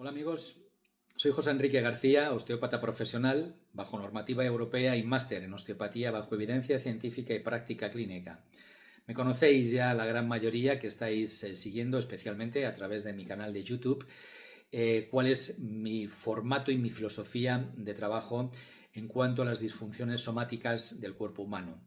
Hola amigos, soy José Enrique García, osteópata profesional bajo normativa europea y máster en osteopatía bajo evidencia científica y práctica clínica. Me conocéis ya la gran mayoría que estáis siguiendo especialmente a través de mi canal de YouTube, cuál es mi formato y mi filosofía de trabajo en cuanto a las disfunciones somáticas del cuerpo humano.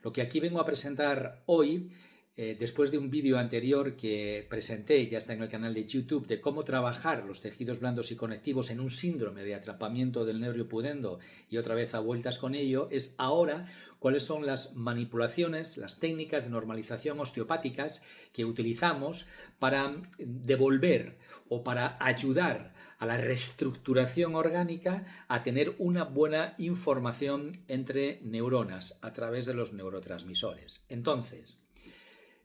Lo que aquí vengo a presentar hoy, después de un vídeo anterior que presenté, ya está en el canal de YouTube, de cómo trabajar los tejidos blandos y conectivos en un síndrome de atrapamiento del nervio pudendo y otra vez a vueltas con ello, es ahora cuáles son las manipulaciones, las técnicas de normalización osteopáticas que utilizamos para devolver o para ayudar a la reestructuración orgánica a tener una buena información entre neuronas a través de los neurotransmisores. Entonces,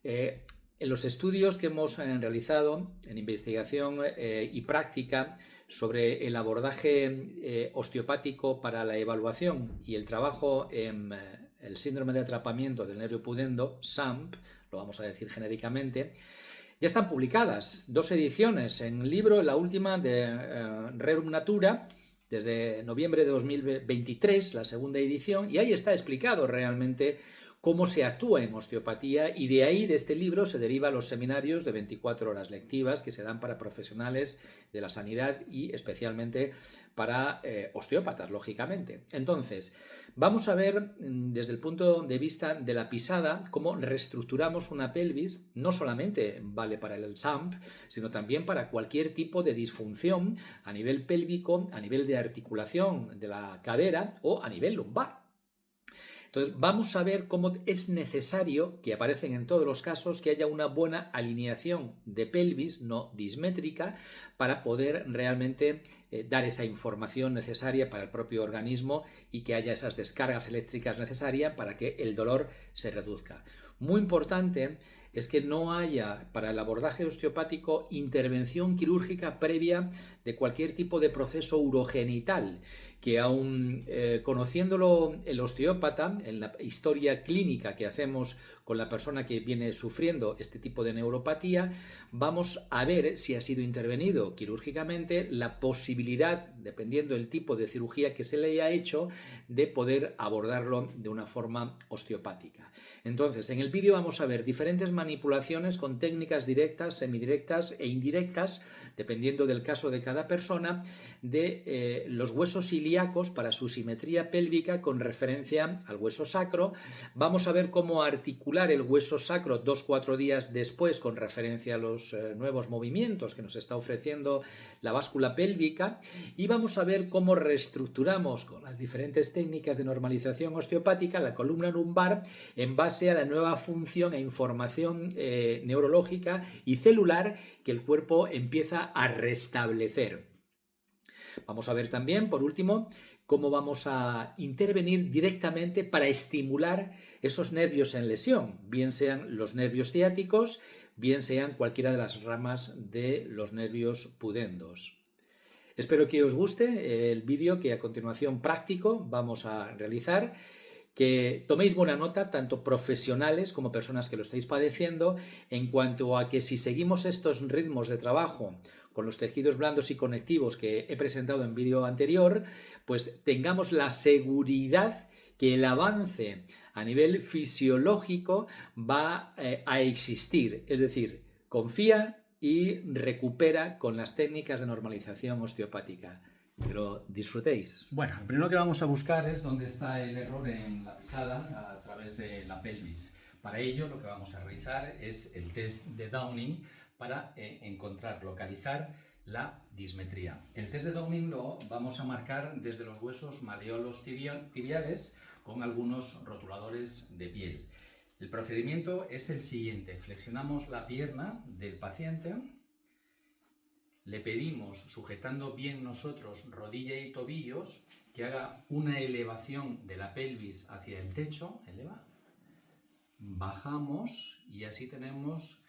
en los estudios que hemos realizado en investigación y práctica sobre el abordaje osteopático para la evaluación y el trabajo en el síndrome de atrapamiento del nervio pudendo, SAMP, lo vamos a decir genéricamente, ya están publicadas 2 ediciones en libro, la última de Rerum Natura, desde noviembre de 2023, la segunda edición, y ahí está explicado realmente cómo se actúa en osteopatía, y de ahí, de este libro, se derivan los seminarios de 24 horas lectivas que se dan para profesionales de la sanidad y especialmente para osteópatas, lógicamente. Entonces, vamos a ver desde el punto de vista de la pisada cómo reestructuramos una pelvis. No solamente vale para el SAMP, sino también para cualquier tipo de disfunción a nivel pélvico, a nivel de articulación de la cadera o a nivel lumbar. Entonces, vamos a ver cómo es necesario, que aparecen en todos los casos, que haya una buena alineación de pelvis no dismétrica para poder realmente dar esa información necesaria para el propio organismo y que haya esas descargas eléctricas necesarias para que el dolor se reduzca. Muy importante es que no haya para el abordaje osteopático intervención quirúrgica previa de cualquier tipo de proceso urogenital, que aun conociéndolo el osteópata, en la historia clínica que hacemos con la persona que viene sufriendo este tipo de neuropatía, vamos a ver si ha sido intervenido quirúrgicamente, la posibilidad, dependiendo del tipo de cirugía que se le haya hecho, de poder abordarlo de una forma osteopática. Entonces, en el vídeo vamos a ver diferentes manipulaciones con técnicas directas, semidirectas e indirectas, dependiendo del caso de cada persona, de los huesos ilíacos para su simetría pélvica con referencia al hueso sacro. Vamos a ver cómo articular el hueso sacro 2-4 días después con referencia a los nuevos movimientos que nos está ofreciendo la báscula pélvica, y vamos a ver cómo reestructuramos con las diferentes técnicas de normalización osteopática la columna lumbar en base a la nueva función e información neurológica y celular que el cuerpo empieza a restablecer. Vamos a ver también, por último, cómo vamos a intervenir directamente para estimular esos nervios en lesión, bien sean los nervios ciáticos, bien sean cualquiera de las ramas de los nervios pudendos. Espero que os guste el vídeo que a continuación práctico vamos a realizar, que toméis buena nota, tanto profesionales como personas que lo estáis padeciendo, en cuanto a que si seguimos estos ritmos de trabajo con los tejidos blandos y conectivos que he presentado en vídeo anterior, pues tengamos la seguridad que el avance a nivel fisiológico va a existir. Es decir, confía y recupera con las técnicas de normalización osteopática. Que lo disfrutéis. Bueno, lo primero que vamos a buscar es dónde está el error en la pisada a través de la pelvis. Para ello, lo que vamos a realizar es el test de Downing para encontrar, localizar la dismetría. El test de Downing lo vamos a marcar desde los huesos maleolos tibiales con algunos rotuladores de piel. El procedimiento es el siguiente: flexionamos la pierna del paciente, le pedimos, sujetando bien nosotros rodilla y tobillos, que haga una elevación de la pelvis hacia el techo, eleva, bajamos y así tenemos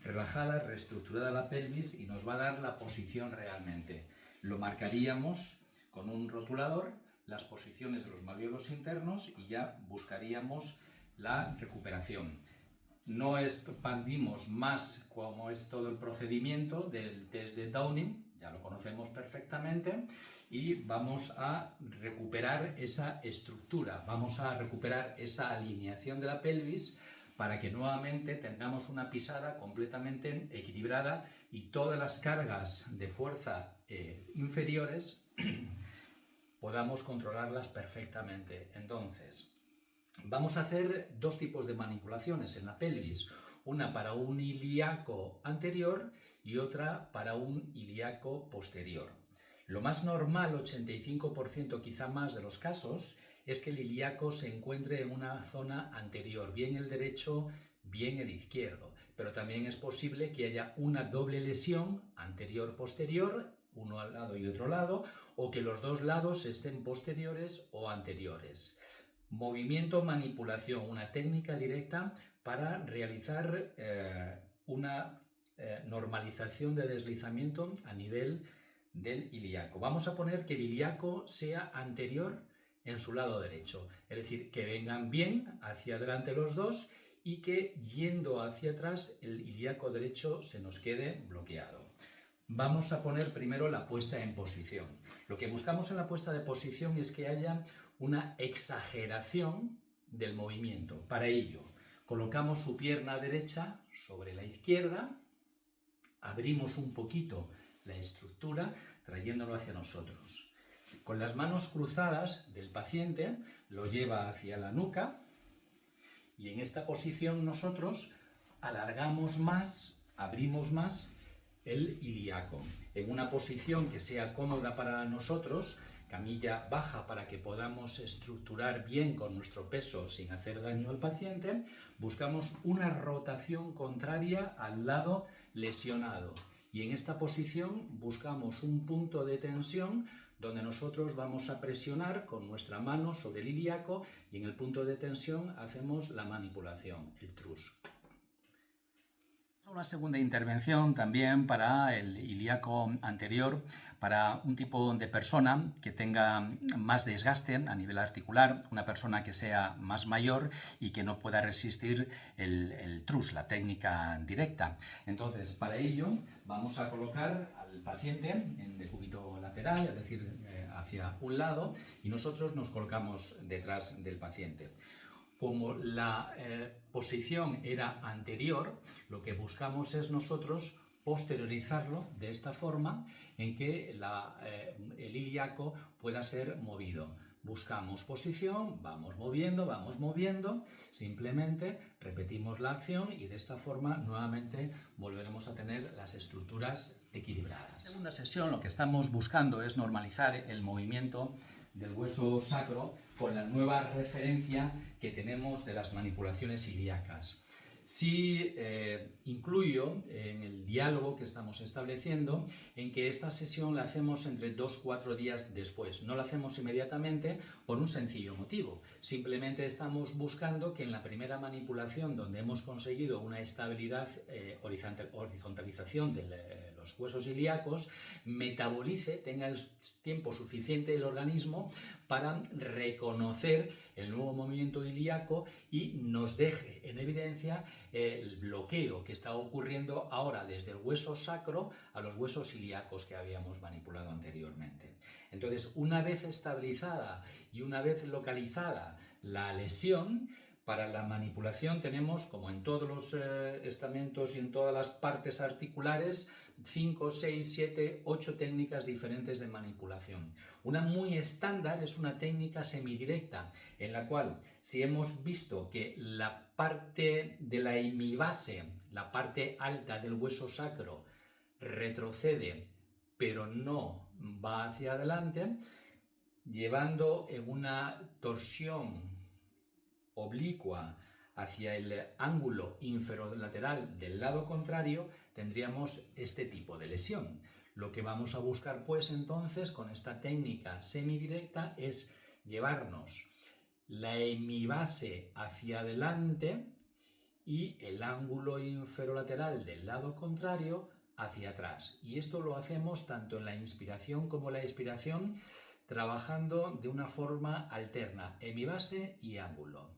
relajada, reestructurada la pelvis y nos va a dar la posición realmente. Lo marcaríamos con un rotulador, las posiciones de los malleolos internos, y ya buscaríamos la recuperación. No expandimos más como es todo el procedimiento del test de Downing, ya lo conocemos perfectamente, y vamos a recuperar esa estructura, vamos a recuperar esa alineación de la pelvis para que nuevamente tengamos una pisada completamente equilibrada y todas las cargas de fuerza inferiores podamos controlarlas perfectamente. Entonces, vamos a hacer dos tipos de manipulaciones en la pelvis, una para un ilíaco anterior y otra para un ilíaco posterior. Lo más normal, 85% quizá más de los casos, es que el ilíaco se encuentre en una zona anterior, bien el derecho, bien el izquierdo, pero también es posible que haya una doble lesión anterior-posterior, uno al lado y otro lado, o que los dos lados estén posteriores o anteriores. Movimiento, manipulación, una técnica directa para realizar una normalización de deslizamiento a nivel del ilíaco. Vamos a poner que el ilíaco sea anterior en su lado derecho, es decir, que vengan bien hacia adelante los dos y que yendo hacia atrás el ilíaco derecho se nos quede bloqueado. Vamos a poner primero la puesta en posición. Lo que buscamos en la puesta de posición es que haya una exageración del movimiento. Para ello, colocamos su pierna derecha sobre la izquierda, abrimos un poquito la estructura, trayéndolo hacia nosotros. Con las manos cruzadas del paciente, lo lleva hacia la nuca y en esta posición nosotros alargamos más, abrimos más el ilíaco. En una posición que sea cómoda para nosotros, camilla baja para que podamos estructurar bien con nuestro peso sin hacer daño al paciente, buscamos una rotación contraria al lado lesionado. Y en esta posición buscamos un punto de tensión donde nosotros vamos a presionar con nuestra mano sobre el ilíaco y en el punto de tensión hacemos la manipulación, el TRUS. Una segunda intervención también para el ilíaco anterior, para un tipo de persona que tenga más desgaste a nivel articular, una persona que sea más mayor y que no pueda resistir el TRUS, la técnica directa. Entonces, para ello vamos a colocar al paciente en decúbito lateral, es decir, hacia un lado, y nosotros nos colocamos detrás del paciente. Como la posición era anterior, lo que buscamos es nosotros posteriorizarlo de esta forma en que el ilíaco pueda ser movido. Buscamos posición, vamos moviendo, simplemente repetimos la acción y de esta forma nuevamente volveremos a tener las estructuras equilibradas. En segunda sesión lo que estamos buscando es normalizar el movimiento del hueso sacro con la nueva referencia que tenemos de las manipulaciones ilíacas. Sí incluyo en el diálogo que estamos estableciendo en que esta sesión la hacemos entre 2-4 días después. No la hacemos inmediatamente por un sencillo motivo. Simplemente estamos buscando que en la primera manipulación, donde hemos conseguido una estabilidad, horizontalización de los huesos ilíacos, metabolice, tenga el tiempo suficiente el organismo para reconocer el nuevo movimiento ilíaco y nos deje en evidencia el bloqueo que está ocurriendo ahora desde el hueso sacro a los huesos ilíacos que habíamos manipulado anteriormente. Entonces, una vez estabilizada y una vez localizada la lesión, para la manipulación tenemos, como en todos los estamentos y en todas las partes articulares, 5, 6, 7, 8 técnicas diferentes de manipulación. Una muy estándar es una técnica semidirecta, en la cual si hemos visto que la parte de la hemibase, la parte alta del hueso sacro, retrocede, pero no va hacia adelante, llevando en una torsión oblicua hacia el ángulo inferolateral del lado contrario, tendríamos este tipo de lesión. Lo que vamos a buscar pues entonces con esta técnica semidirecta es llevarnos la hemibase hacia adelante y el ángulo inferolateral del lado contrario hacia atrás. Y esto lo hacemos tanto en la inspiración como en la expiración, trabajando de una forma alterna, hemibase y ángulo.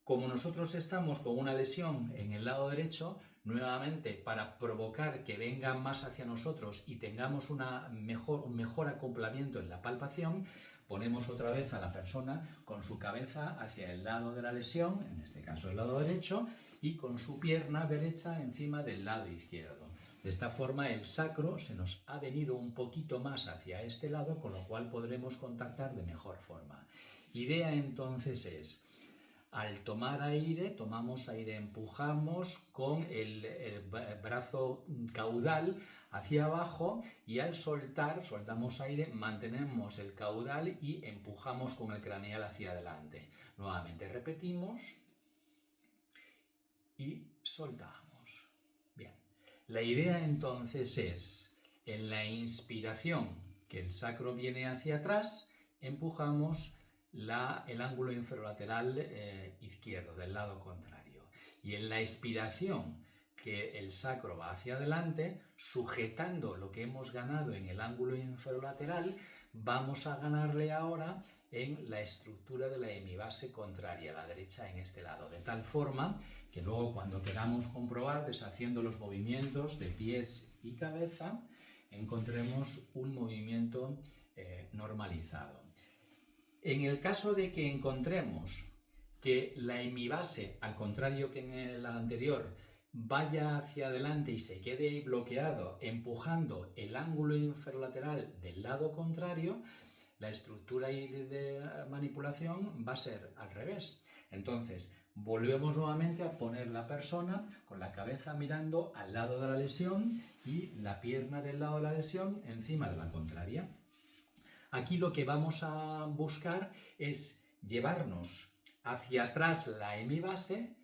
Como nosotros estamos con una lesión en el lado derecho, nuevamente para provocar que venga más hacia nosotros y tengamos un mejor acoplamiento en la palpación, ponemos otra vez a la persona con su cabeza hacia el lado de la lesión, en este caso el lado derecho, y con su pierna derecha encima del lado izquierdo. De esta forma el sacro se nos ha venido un poquito más hacia este lado, con lo cual podremos contactar de mejor forma. Idea entonces es, al tomar aire, tomamos aire, empujamos con el brazo caudal hacia abajo y al soltar, soltamos aire, mantenemos el caudal y empujamos con el craneal hacia adelante. Nuevamente repetimos y soltamos. Bien. La idea entonces es, en la inspiración, que el sacro viene hacia atrás, empujamos el ángulo inferolateral izquierdo, del lado contrario. Y en la expiración, que el sacro va hacia adelante, sujetando lo que hemos ganado en el ángulo inferolateral, vamos a ganarle ahora en la estructura de la hemibase contraria, a la derecha en este lado, de tal forma que luego cuando queramos comprobar, deshaciendo los movimientos de pies y cabeza, encontremos un movimiento normalizado. En el caso de que encontremos que la hemibase, al contrario que en el anterior, vaya hacia adelante y se quede ahí bloqueado, empujando el ángulo inferolateral del lado contrario, la estructura de manipulación va a ser al revés. Entonces, volvemos nuevamente a poner la persona con la cabeza mirando al lado de la lesión y la pierna del lado de la lesión encima de la contraria. Aquí lo que vamos a buscar es llevarnos hacia atrás la hemibase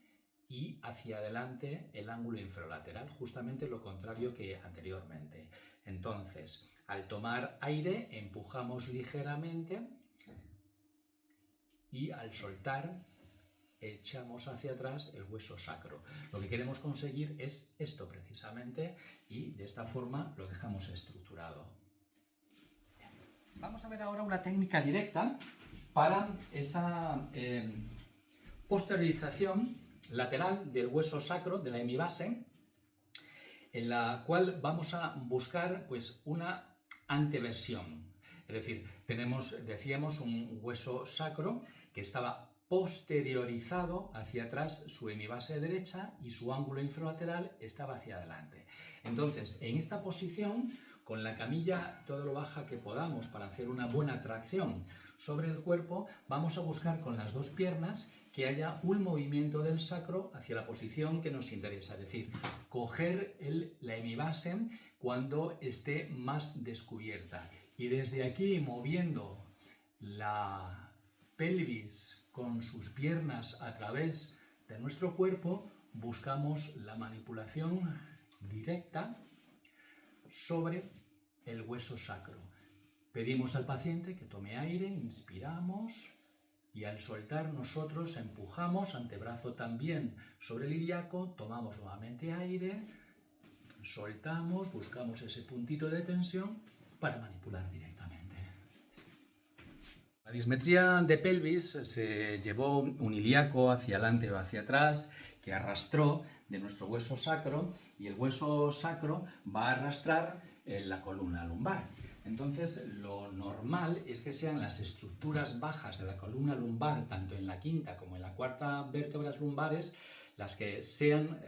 y hacia adelante el ángulo inferolateral, justamente lo contrario que anteriormente. Entonces, al tomar aire, empujamos ligeramente y al soltar, echamos hacia atrás el hueso sacro. Lo que queremos conseguir es esto precisamente y de esta forma lo dejamos estructurado. Bien. Vamos a ver ahora una técnica directa para esa posteriorización lateral del hueso sacro, de la hemibase, en la cual vamos a buscar pues una anteversión. Es decir, decíamos, un hueso sacro que estaba posteriorizado hacia atrás, su hemibase derecha, y su ángulo inferolateral estaba hacia adelante. Entonces, en esta posición, con la camilla todo lo baja que podamos para hacer una buena tracción sobre el cuerpo, vamos a buscar con las dos piernas que haya un movimiento del sacro hacia la posición que nos interesa, es decir, coger la hemibase cuando esté más descubierta. Y desde aquí, moviendo la pelvis con sus piernas a través de nuestro cuerpo, buscamos la manipulación directa sobre el hueso sacro. Pedimos al paciente que tome aire, inspiramos y al soltar nosotros empujamos, antebrazo también sobre el ilíaco, tomamos nuevamente aire, soltamos, buscamos ese puntito de tensión para manipular directamente. La dismetría de pelvis se llevó un ilíaco hacia adelante o hacia atrás que arrastró de nuestro hueso sacro y el hueso sacro va a arrastrar la columna lumbar. Entonces, lo normal es que sean las estructuras bajas de la columna lumbar, tanto en la quinta como en la cuarta vértebras lumbares, las que sean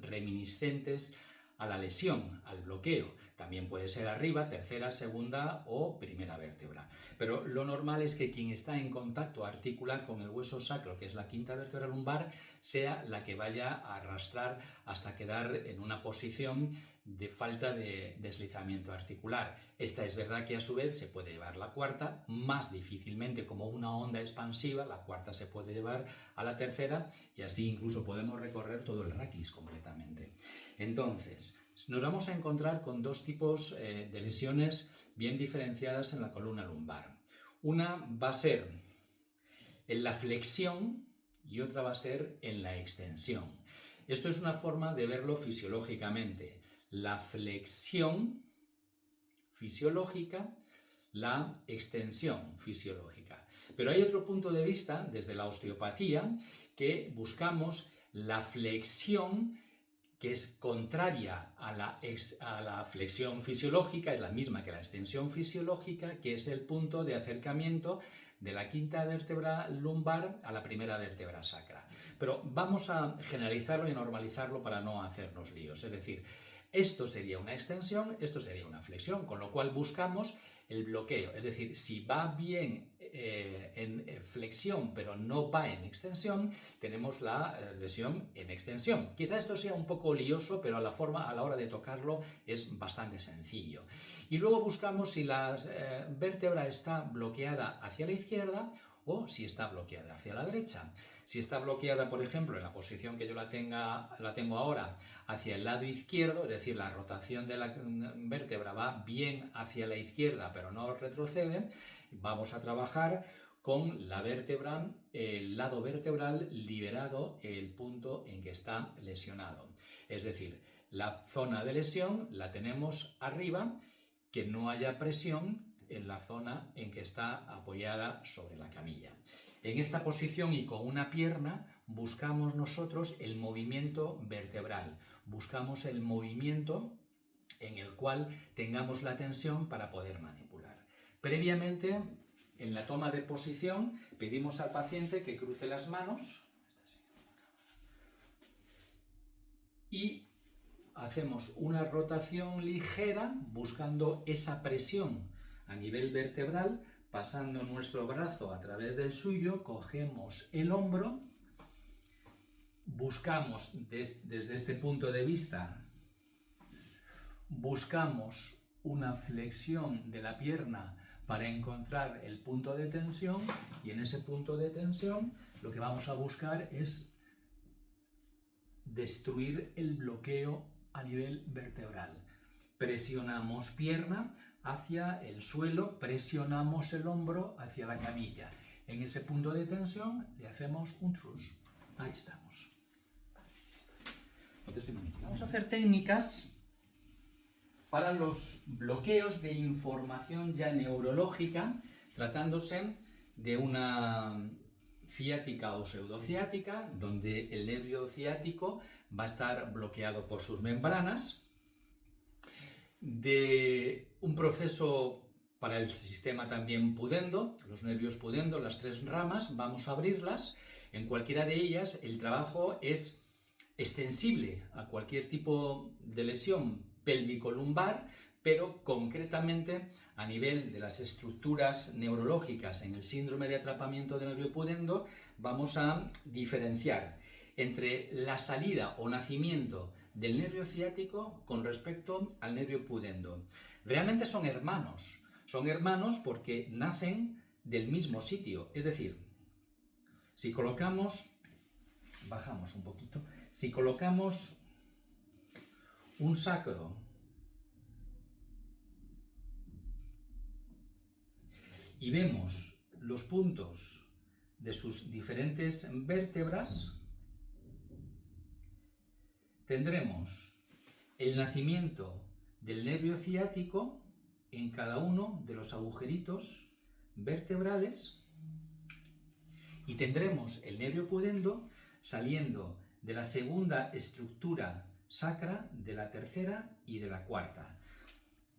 reminiscentes a la lesión, al bloqueo. También puede ser arriba, tercera, segunda o primera vértebra. Pero lo normal es que quien está en contacto articular con el hueso sacro, que es la quinta vértebra lumbar, sea la que vaya a arrastrar hasta quedar en una posición de falta de deslizamiento articular. Esta es verdad que a su vez se puede llevar la cuarta, más difícilmente como una onda expansiva, la cuarta se puede llevar a la tercera y así incluso podemos recorrer todo el raquis completamente. Entonces, nos vamos a encontrar con dos tipos de lesiones bien diferenciadas en la columna lumbar. Una va a ser en la flexión y otra va a ser en la extensión. Esto es una forma de verlo fisiológicamente. La flexión fisiológica, la extensión fisiológica. Pero hay otro punto de vista desde la osteopatía que buscamos la flexión que es contraria a la flexión fisiológica, es la misma que la extensión fisiológica, que es el punto de acercamiento de la quinta vértebra lumbar a la primera vértebra sacra. Pero vamos a generalizarlo y normalizarlo para no hacernos líos. Es decir, esto sería una extensión, esto sería una flexión, con lo cual buscamos el bloqueo. Es decir, si va bien en flexión pero no va en extensión, tenemos la lesión en extensión. Quizá esto sea un poco lioso, pero a la hora de tocarlo es bastante sencillo. Y luego buscamos si la vértebra está bloqueada hacia la izquierda o si está bloqueada hacia la derecha. Si está bloqueada, por ejemplo, en la posición que yo la tengo ahora, hacia el lado izquierdo, es decir, la rotación de la vértebra va bien hacia la izquierda, pero no retrocede, vamos a trabajar con la vértebra, el lado vertebral liberado, el punto en que está lesionado. Es decir, la zona de lesión la tenemos arriba, que no haya presión en la zona en que está apoyada sobre la camilla. En esta posición y con una pierna buscamos nosotros el movimiento vertebral, buscamos el movimiento en el cual tengamos la tensión para poder manipular. Previamente, en la toma de posición, pedimos al paciente que cruce las manos y hacemos una rotación ligera buscando esa presión a nivel vertebral, pasando nuestro brazo a través del suyo, cogemos el hombro, buscamos desde este punto de vista, buscamos una flexión de la pierna para encontrar el punto de tensión y en ese punto de tensión lo que vamos a buscar es destruir el bloqueo a nivel vertebral. Presionamos pierna hacia el suelo, presionamos el hombro hacia la camilla. En ese punto de tensión le hacemos un truss. Ahí estamos. Vamos a hacer técnicas para los bloqueos de información ya neurológica, tratándose de una ciática o pseudociática, donde el nervio ciático va a estar bloqueado por sus membranas, de un proceso para el sistema también pudendo, los nervios pudendo, las tres ramas, vamos a abrirlas. En cualquiera de ellas el trabajo es extensible a cualquier tipo de lesión pélvico-lumbar, pero concretamente a nivel de las estructuras neurológicas en el síndrome de atrapamiento de nervio pudendo, vamos a diferenciar entre la salida o nacimiento del nervio ciático con respecto al nervio pudendo. Realmente son hermanos porque nacen del mismo sitio, es decir, si colocamos, bajamos un poquito, si colocamos un sacro y vemos los puntos de sus diferentes vértebras, tendremos el nacimiento del nervio ciático en cada uno de los agujeritos vertebrales y tendremos el nervio pudendo saliendo de la segunda estructura sacra, de la tercera y de la cuarta.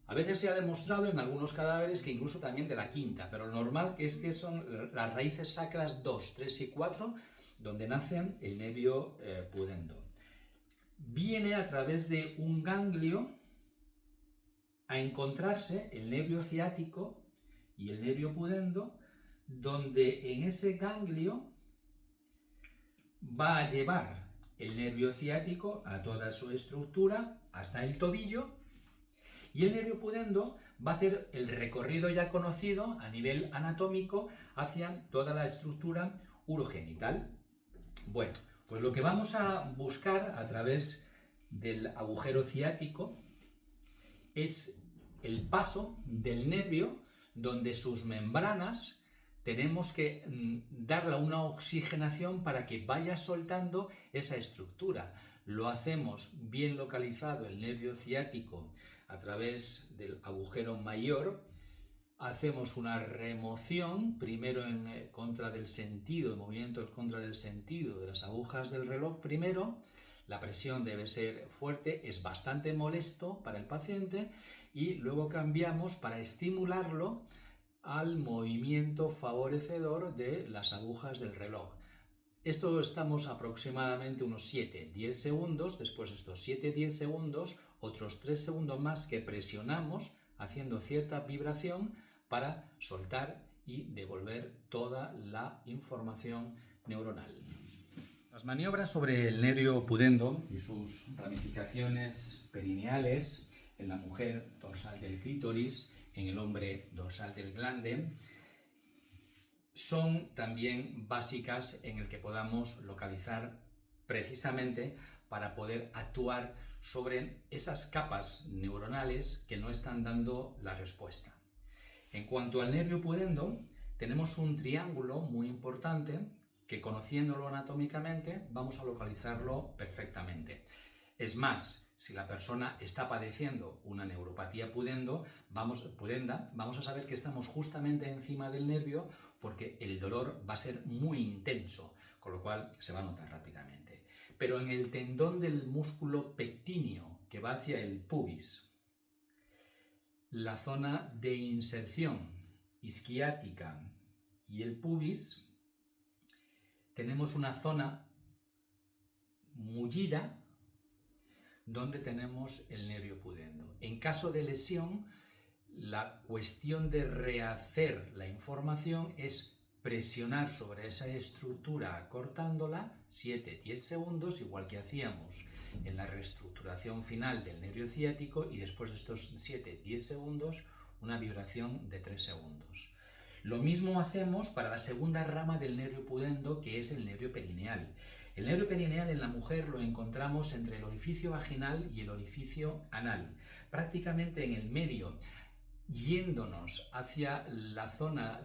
A veces se ha demostrado en algunos cadáveres que incluso también de la quinta, pero lo normal es que son las raíces sacras 2, 3 y 4 donde nace el nervio pudendo. Viene a través de un ganglio a encontrarse el nervio ciático y el nervio pudendo, donde en ese ganglio va a llevar el nervio ciático a toda su estructura hasta el tobillo y el nervio pudendo va a hacer el recorrido ya conocido a nivel anatómico hacia toda la estructura urogenital. Bueno, pues lo que vamos a buscar a través del agujero ciático es el paso del nervio donde sus membranas tenemos que darle una oxigenación para que vaya soltando esa estructura. Lo hacemos bien localizado el nervio ciático a través del agujero mayor. Hacemos una remoción, primero en contra del sentido, el movimiento en contra del sentido de las agujas del reloj primero, La presión debe ser fuerte, es bastante molesto para el paciente y luego cambiamos para estimularlo al movimiento favorecedor de las agujas del reloj. Esto estamos aproximadamente unos 7-10 segundos, después de estos 7-10 segundos, otros 3 segundos más que presionamos haciendo cierta vibración para soltar y devolver toda la información neuronal. Las maniobras sobre el nervio pudendo y sus ramificaciones perineales en la mujer dorsal del clítoris, en el hombre dorsal del glande, son también básicas en el que podamos localizar precisamente para poder actuar sobre esas capas neuronales que no están dando la respuesta. En cuanto al nervio pudendo, tenemos un triángulo muy importante que, conociéndolo anatómicamente, vamos a localizarlo perfectamente. Es más, si la persona está padeciendo una neuropatía pudenda, vamos a saber que estamos justamente encima del nervio porque el dolor va a ser muy intenso, con lo cual se va a notar rápidamente. Pero en el tendón del músculo pectíneo que va hacia el pubis, la zona de inserción isquiática y el pubis, tenemos una zona mullida donde tenemos el nervio pudendo. En caso de lesión, la cuestión de rehacer la información es presionar sobre esa estructura cortándola 7-10 segundos, igual que hacíamos en la reestructuración final del nervio ciático, y después de estos 7-10 segundos una vibración de 3 segundos. Lo mismo hacemos para la segunda rama del nervio pudendo, que es el nervio perineal. El nervio perineal en la mujer lo encontramos entre el orificio vaginal y el orificio anal, prácticamente en el medio, yéndonos hacia la zona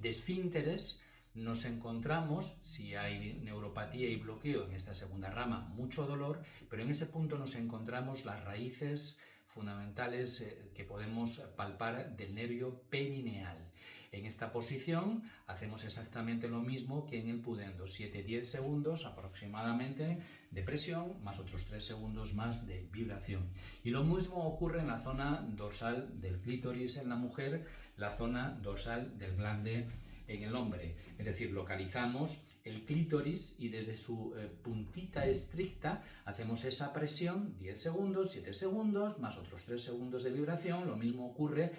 de esfínteres. Nos encontramos, si hay neuropatía y bloqueo en esta segunda rama, mucho dolor, pero en ese punto nos encontramos las raíces fundamentales que podemos palpar del nervio perineal. En esta posición hacemos exactamente lo mismo que en el pudendo, 7-10 segundos aproximadamente de presión, más otros 3 segundos más de vibración. Y lo mismo ocurre en la zona dorsal del clítoris en la mujer, la zona dorsal del glande en el hombre. Es decir, localizamos el clítoris y desde su puntita estricta hacemos esa presión, 10 segundos, 7 segundos, más otros 3 segundos de vibración. Lo mismo ocurre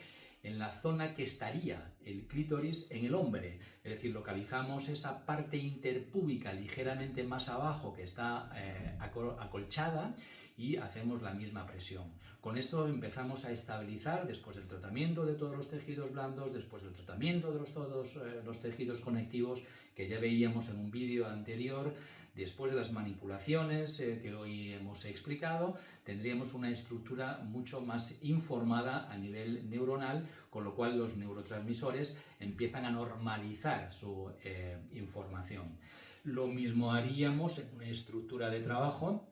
en la zona que estaría el clítoris en el hombre, es decir, localizamos esa parte interpúbica ligeramente más abajo que está acolchada y hacemos la misma presión. Con esto empezamos a estabilizar, después del tratamiento de todos los tejidos blandos, después del tratamiento de todos los tejidos conectivos que ya veíamos en un vídeo anterior, después de las manipulaciones que hoy hemos explicado, tendríamos una estructura mucho más informada a nivel neuronal, con lo cual los neurotransmisores empiezan a normalizar su información. Lo mismo haríamos en una estructura de trabajo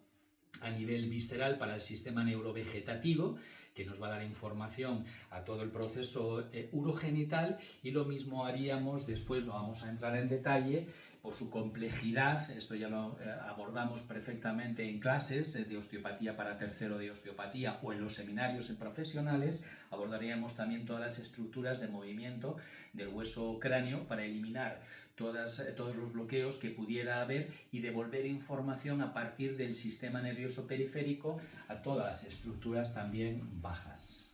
a nivel visceral para el sistema neurovegetativo, que nos va a dar información a todo el proceso urogenital, y lo mismo haríamos, después lo vamos a entrar en detalle, por su complejidad. Esto ya lo abordamos perfectamente en clases de osteopatía para tercero de osteopatía o en los seminarios profesionales. Abordaríamos también todas las estructuras de movimiento del hueso cráneo para eliminar todos los bloqueos que pudiera haber y devolver información a partir del sistema nervioso periférico a todas las estructuras también bajas.